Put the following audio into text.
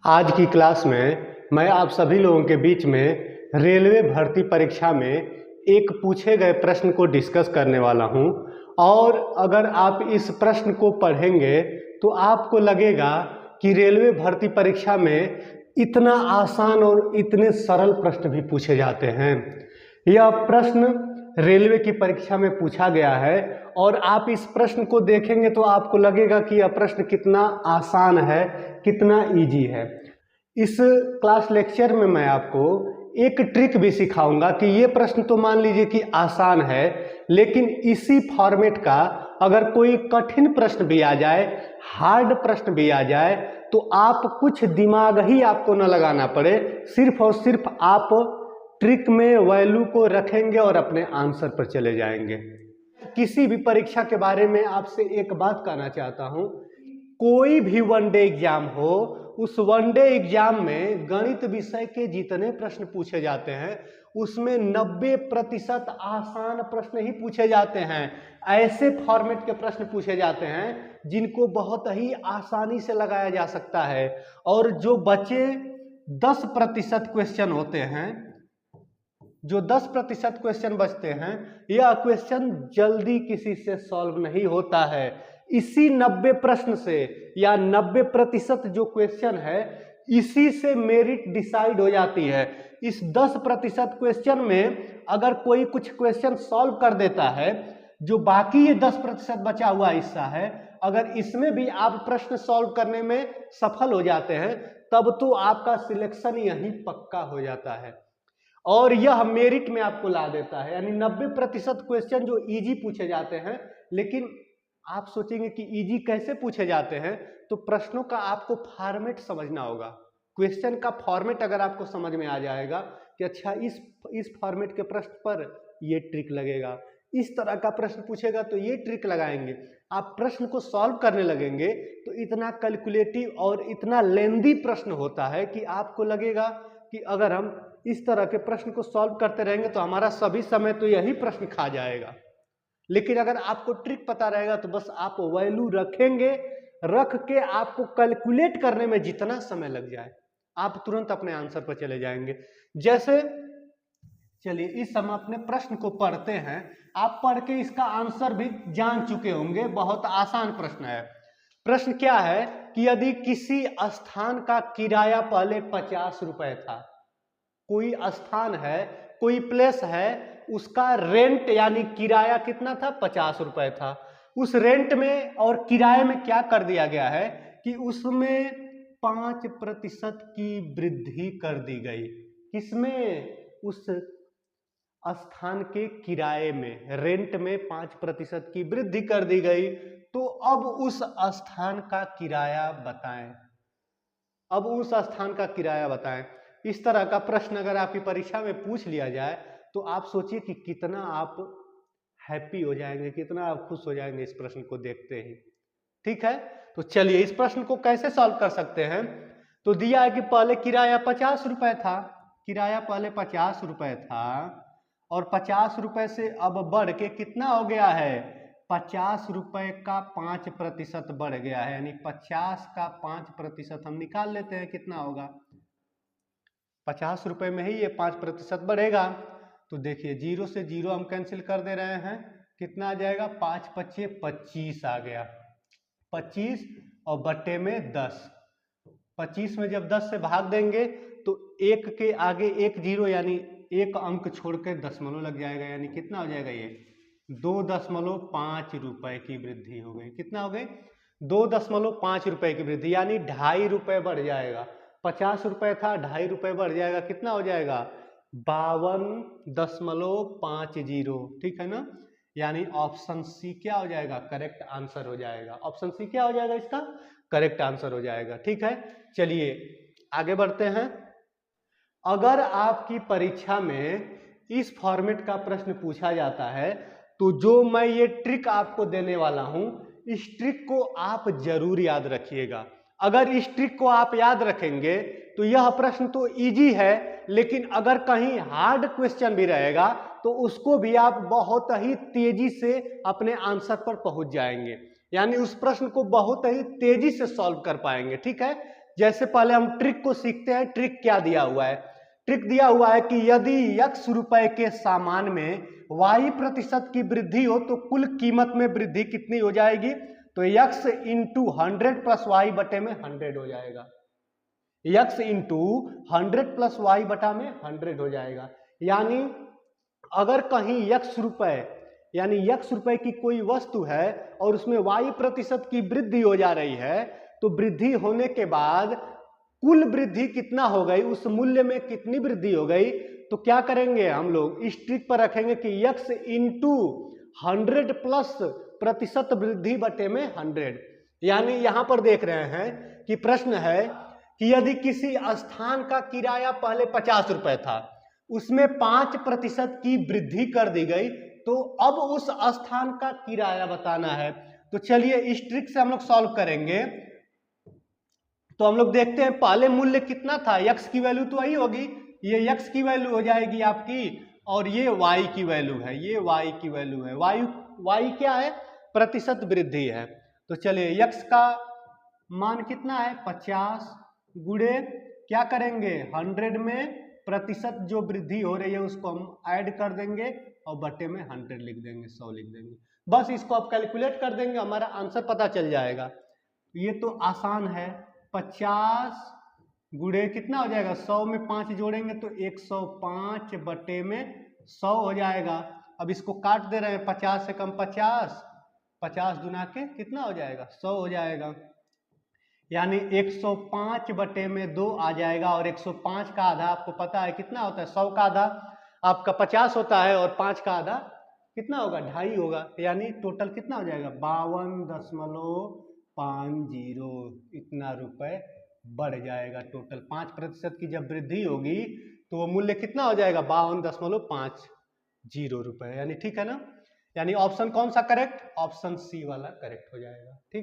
आज की क्लास में मैं आप सभी लोगों के बीच में रेलवे भर्ती परीक्षा में एक पूछे गए प्रश्न को डिस्कस करने वाला हूं और अगर आप इस प्रश्न को पढ़ेंगे तो आपको लगेगा कि रेलवे भर्ती परीक्षा में इतना आसान और इतने सरल प्रश्न भी पूछे जाते हैं। यह प्रश्न रेलवे की परीक्षा में पूछा गया है और आप इस प्रश्न को देखेंगे तो आपको लगेगा कि यह प्रश्न कितना आसान है, कितना इजी है। इस क्लास लेक्चर में मैं आपको एक ट्रिक भी सिखाऊंगा कि ये प्रश्न तो मान लीजिए कि आसान है, लेकिन इसी फॉर्मेट का अगर कोई कठिन प्रश्न भी आ जाए, हार्ड प्रश्न भी आ जाए, तो आप कुछ दिमाग ही आपको न लगाना पड़े, सिर्फ और सिर्फ आप ट्रिक में वैल्यू को रखेंगे और अपने आंसर पर चले जाएंगे। किसी भी परीक्षा के बारे में आपसे एक बात कहना चाहता हूं, कोई भी वनडे एग्जाम हो, उस वनडे एग्जाम में गणित विषय के जितने प्रश्न पूछे जाते हैं उसमें 90% आसान प्रश्न ही पूछे जाते हैं। ऐसे फॉर्मेट के प्रश्न पूछे जाते हैं जिनको बहुत ही आसानी से लगाया जा सकता है, और जो बचे 10% क्वेश्चन होते हैं, जो 10% क्वेश्चन बचते हैं, यह क्वेश्चन जल्दी किसी से सॉल्व नहीं होता है। इसी 90 प्रश्न से या 90% जो क्वेश्चन है, इसी से मेरिट डिसाइड हो जाती है। इस 10% क्वेश्चन में अगर कोई कुछ क्वेश्चन सॉल्व कर देता है, जो बाकी ये 10% बचा हुआ हिस्सा है, अगर इसमें भी आप प्रश्न सॉल्व करने में सफल हो जाते हैं, तब तो आपका सिलेक्शन यहीं पक्का हो जाता है और यह मेरिट में आपको ला देता है। यानी 90% क्वेश्चन जो इजी पूछे जाते हैं, लेकिन आप सोचेंगे कि इजी कैसे पूछे जाते हैं, तो प्रश्नों का आपको फॉर्मेट समझना होगा। क्वेश्चन का फॉर्मेट अगर आपको समझ में आ जाएगा कि अच्छा इस फॉर्मेट के प्रश्न पर ये ट्रिक लगेगा, इस तरह का प्रश्न पूछेगा तो ये ट्रिक लगाएंगे, आप प्रश्न को सॉल्व करने लगेंगे तो इतना कैलकुलेटिव और इतना लेंदी प्रश्न होता है कि आपको लगेगा कि अगर हम इस तरह के प्रश्न को सॉल्व करते रहेंगे तो हमारा सभी समय तो यही प्रश्न खा जाएगा। लेकिन अगर आपको ट्रिक पता रहेगा तो बस आप वैल्यू रखेंगे, रख के आपको कैलकुलेट करने में जितना समय लग जाए आप तुरंत अपने आंसर पर चले जाएंगे। जैसे चलिए इस समय अपने प्रश्न को पढ़ते हैं, आप पढ़ के इसका आंसर भी जान चुके होंगे। बहुत आसान प्रश्न है। प्रश्न क्या है कि यदि किसी स्थान का किराया पहले 50 रुपए था, कोई स्थान है, कोई प्लेस है, उसका रेंट यानी किराया कितना था, 50 रुपए था। उस रेंट में और किराए में क्या कर दिया गया है कि उसमें 5% की वृद्धि कर दी गई। किसमें? उस स्थान के किराए में, रेंट में 5% की वृद्धि कर दी गई। तो अब उस स्थान का किराया बताएं। अब उस स्थान का किराया बताएं। इस तरह का प्रश्न अगर आपकी परीक्षा में पूछ लिया जाए तो आप सोचिए कि कितना आप हैप्पी हो जाएंगे, कितना आप खुश हो जाएंगे इस प्रश्न को देखते ही। ठीक है, तो चलिए इस प्रश्न को कैसे सॉल्व कर सकते हैं। तो दिया है कि पहले किराया 50 रुपए था, किराया पहले 50 रुपए था और 50 रुपए से अब बढ़ के कितना हो गया है, 50 रुपए का 5% बढ़ गया है। यानी 50 का 5% हम निकाल लेते हैं, कितना होगा, 50 रुपए में ही ये 5% बढ़ेगा। तो देखिए जीरो से जीरो हम कैंसिल कर दे रहे हैं, कितना आ जाएगा, 5 पच्चे 25 आ गया, 25 और बट्टे में 10। 25 में जब 10 से भाग देंगे तो एक के आगे एक जीरो यानी एक अंक छोड़ के दशमलव लग जाएगा। यानी कितना हो जाएगा, ये 2.5 रुपए की वृद्धि हो गई। कितना हो गई, 2.5 रुपए की वृद्धि, यानी 2.5 रुपए बढ़ जाएगा। 50 रुपए था, 2.5 रुपए बढ़ जाएगा, कितना हो जाएगा, 52.50। ठीक है ना, यानी ऑप्शन सी क्या हो जाएगा, करेक्ट आंसर हो जाएगा। ऑप्शन सी क्या हो जाएगा, इसका करेक्ट आंसर हो जाएगा। ठीक है, चलिए आगे बढ़ते हैं। अगर आपकी परीक्षा में इस फॉर्मेट का प्रश्न पूछा जाता है तो जो मैं ये ट्रिक आपको देने वाला हूं, इस ट्रिक को आप जरूर याद रखिएगा। अगर इस ट्रिक को आप याद रखेंगे तो यह प्रश्न तो इजी है, लेकिन अगर कहीं हार्ड क्वेश्चन भी रहेगा तो उसको भी आप बहुत ही तेजी से अपने आंसर पर पहुंच जाएंगे। यानी उस प्रश्न को बहुत ही तेजी से सॉल्व कर पाएंगे। ठीक है, जैसे पहले हम ट्रिक को सीखते हैं। ट्रिक क्या दिया हुआ है? ट्रिक दिया हुआ है कि यदि x रुपए के सामान में y% की वृद्धि हो तो कुल कीमत में वृद्धि कितनी हो जाएगी? तो x इंटू 100 प्लस वाई बटे में 100 हो जाएगा। x इंटू 100 प्लस वाई बटा में 100 हो जाएगा। यानी अगर कहीं x रुपए की कोई वस्तु है और उसमें y% की वृद्धि हो जा रही है, तो वृद्धि होने के बाद कुल वृद्धि कितना हो गई, उस मूल्य में कितनी वृद्धि हो गई, तो क्या करेंगे हम लोग इस ट्रिक पर रखेंगे कि x इंटू 100 प्लस प्रतिशत वृद्धि बटे में 100। यानी यहां पर देख रहे हैं कि प्रश्न है कि यदि किसी स्थान का किराया पहले 50 रुपए था, उसमें 5% की वृद्धि कर दी गई, तो अब उस स्थान का किराया बताना है। तो चलिए इस ट्रिक से हम लोग सॉल्व करेंगे। तो हम लोग देखते हैं पहले मूल्य कितना था, x की वैल्यू तो वही होगी, ये x की वैल्यू हो जाएगी आपकी, और ये y की वैल्यू है, ये y की वैल्यू है। y क्या है? प्रतिशत वृद्धि है। तो चलिए x का मान कितना है? 50 गुणे क्या करेंगे 100 में प्रतिशत जो वृद्धि हो रही है उसको हम ऐड कर देंगे और बटे में 100 लिख देंगे, 100 लिख देंगे। बस इसको आप कैलकुलेट कर देंगे, हमारा आंसर पता चल जाएगा। ये तो आसान है। 50 गुणे कितना हो जाएगा? 100 में 5 जोड़ेंगे तो 105 बटे में 100 हो जाएगा। अब इसको काट दे रहे हैं, 50 से कम 50, 50 दुना के कितना हो जाएगा? 100 हो जाएगा। यानी 105 बटे में 2 आ जाएगा, और 105 का आधा आपको पता है कितना होता है? 100 का आधा आपका 50 होता है, और 5 का आधा कितना होगा? 2.5 होगा। यानी टोटल कितना हो जाएगा? 52.50 इतना रुपए बढ़ जाएगा टोटल। 5% की जब वृद्धि होगी तो वो मूल्य कितना हो जाएगा? 52.50 रुपए। यानी ठीक है ना? यानी ऑप्शन कौन सा करेक्ट? ऑप्शन सी वाला करेक्ट हो जाएगा। ठीक।